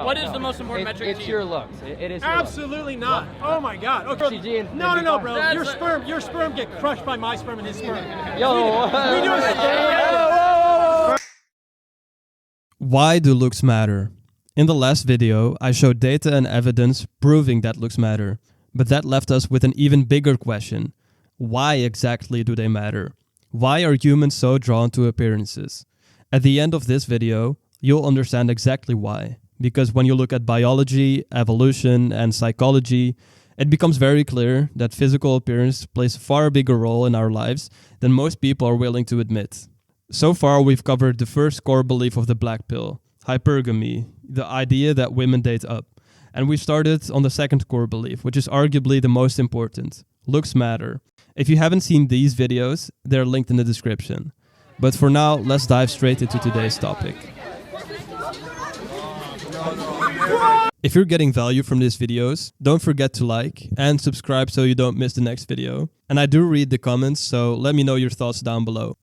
What is the most important metric to you? It's your looks. It is your Absolutely not. Oh my God. Okay. No, bro. Your sperm get crushed by my sperm and his sperm. We do it. Why do looks matter? In the last video, I showed data and evidence proving that looks matter. But that left us with an even bigger question. Why exactly do they matter? Why are humans so drawn to appearances? At the end of this video, you'll understand exactly why. Because when you look at biology, evolution, and psychology, it becomes very clear that physical appearance plays a far bigger role in our lives than most people are willing to admit. So far, we've covered the first core belief of the black pill, hypergamy, the idea that women date up. And we started on the second core belief, which is arguably the most important. Looks matter. If you haven't seen these videos, they're linked in the description. But for now, let's dive straight into today's topic. If you're getting value from these videos, don't forget to like and subscribe so you don't miss the next video. And I do read the comments, so let me know your thoughts down below.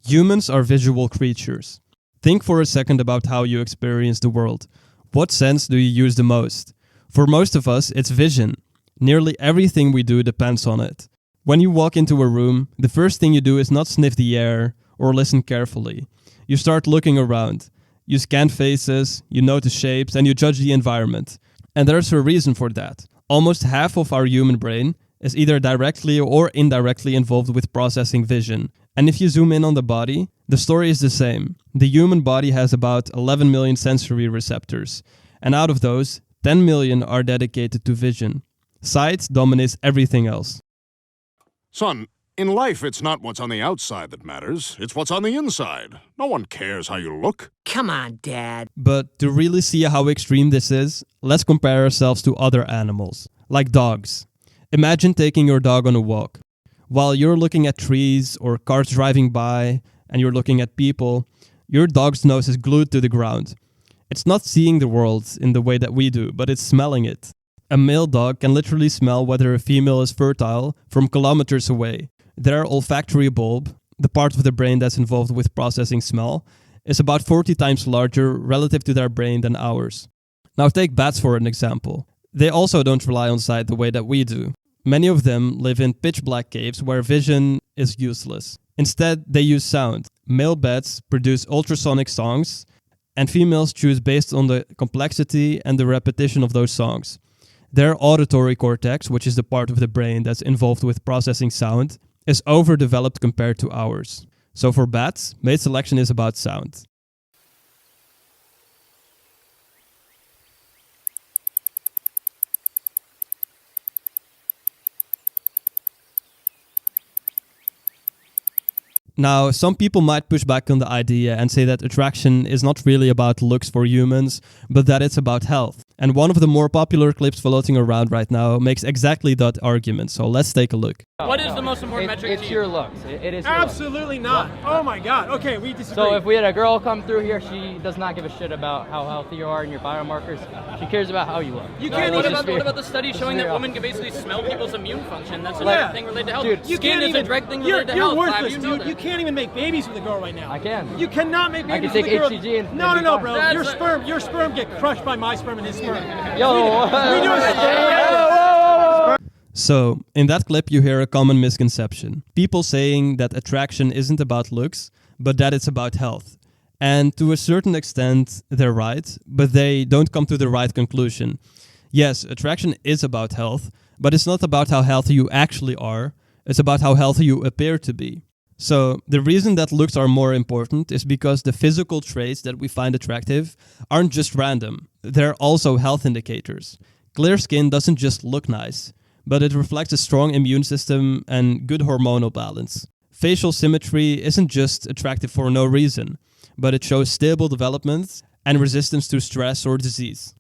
Humans are visual creatures. Think for a second about how you experience the world. What sense do you use the most? For most of us, it's vision. Nearly everything we do depends on it. When you walk into a room, the first thing you do is not sniff the air or listen carefully. You start looking around. You scan faces, you notice shapes, and you judge the environment. And there's a reason for that. Almost half of our human brain is either directly or indirectly involved with processing vision. And if you zoom in on the body, the story is the same. The human body has about 11 million sensory receptors. And out of those, 10 million are dedicated to vision. Sight dominates everything else. Son, in life, it's not what's on the outside that matters. It's what's on the inside. No one cares how you look. Come on, Dad. But to really see how extreme this is, let's compare ourselves to other animals, like dogs. Imagine taking your dog on a walk. While you're looking at trees or cars driving by and you're looking at people, your dog's nose is glued to the ground. It's not seeing the world in the way that we do, but it's smelling it. A male dog can literally smell whether a female is fertile from kilometers away. Their olfactory bulb, the part of the brain that's involved with processing smell, is about 40 times larger relative to their brain than ours. Now take bats for an example. They also don't rely on sight the way that we do. Many of them live in pitch black caves where vision is useless. Instead, they use sound. Male bats produce ultrasonic songs, and females choose based on the complexity and the repetition of those songs. Their auditory cortex, which is the part of the brain that's involved with processing sound, is overdeveloped compared to ours. So for bats, mate selection is about sound. Now, some people might push back on the idea and say that attraction is not really about looks for humans, but that it's about health. And one of the more popular clips floating around right now makes exactly that argument, so let's take a look. What is the most important metric to you? It's your looks. It is your Absolutely not. Oh my God. Okay, we disagree. So if we had a girl come through here, she does not give a shit about how healthy you are and your biomarkers. She cares about how you look. What about the study showing that women can basically smell people's immune function? That's another thing related to health. Dude, skin is a direct thing related to health. You're worthless, dude. You can't even make babies with a girl right now. I can. You cannot make babies I with can a girl. take HCG and No, bro. Your sperm get crushed by my sperm and his sperm. We do it. So, in that clip you hear a common misconception. People saying that attraction isn't about looks, but that it's about health. And to a certain extent, they're right, but they don't come to the right conclusion. Yes, attraction is about health, but it's not about how healthy you actually are. It's about how healthy you appear to be. So, the reason that looks are more important is because the physical traits that we find attractive aren't just random. They're also health indicators. Clear skin doesn't just look nice, but it reflects a strong immune system and good hormonal balance. Facial symmetry isn't just attractive for no reason, but it shows stable development and resistance to stress or disease.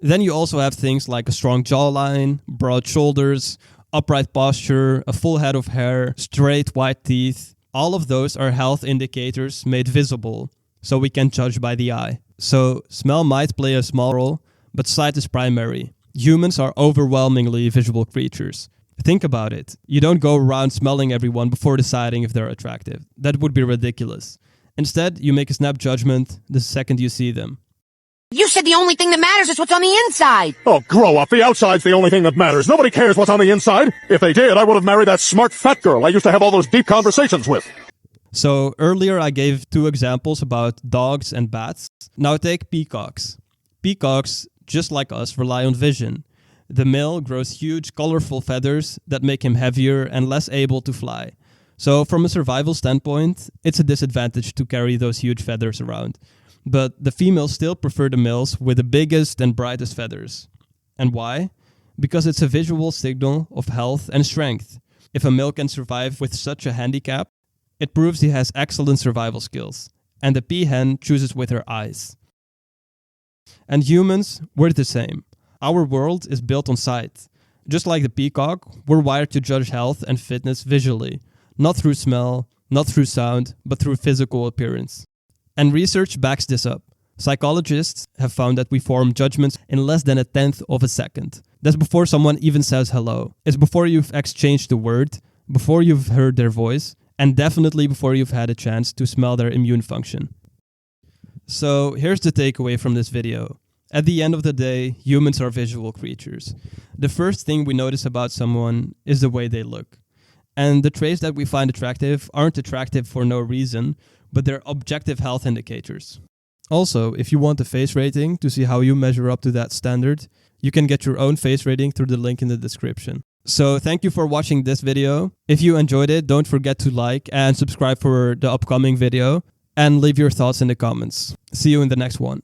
Then you also have things like a strong jawline, broad shoulders, upright posture, a full head of hair, straight white teeth. All of those are health indicators made visible, so we can judge by the eye. So smell might play a small role, but sight is primary. Humans are overwhelmingly visual creatures. Think about it. You don't go around smelling everyone before deciding if they're attractive. That would be ridiculous. Instead, you make a snap judgment the second you see them. You said the only thing that matters is what's on the inside. Oh, grow up. The outside's the only thing that matters. Nobody cares what's on the inside. If they did, I would have married that smart fat girl I used to have all those deep conversations with. So earlier I gave 2 examples about dogs and bats. Now take peacocks. Peacocks, just like us, rely on vision. The male grows huge, colorful feathers that make him heavier and less able to fly. So from a survival standpoint, it's a disadvantage to carry those huge feathers around. But the females still prefer the males with the biggest and brightest feathers. And why? Because it's a visual signal of health and strength. If a male can survive with such a handicap, it proves he has excellent survival skills. And the peahen chooses with her eyes. And humans, we're the same. Our world is built on sight. Just like the peacock, we're wired to judge health and fitness visually. Not through smell, not through sound, but through physical appearance. And research backs this up. Psychologists have found that we form judgments in less than 1/10 of a second. That's before someone even says hello. It's before you've exchanged a word, before you've heard their voice, and definitely before you've had a chance to smell their immune function. So here's the takeaway from this video. At the end of the day, humans are visual creatures. The first thing we notice about someone is the way they look. And the traits that we find attractive aren't attractive for no reason, but they're objective health indicators. Also, if you want a face rating to see how you measure up to that standard, you can get your own face rating through the link in the description. So thank you for watching this video. If you enjoyed it, don't forget to like and subscribe for the upcoming video, and leave your thoughts in the comments. See you in the next one.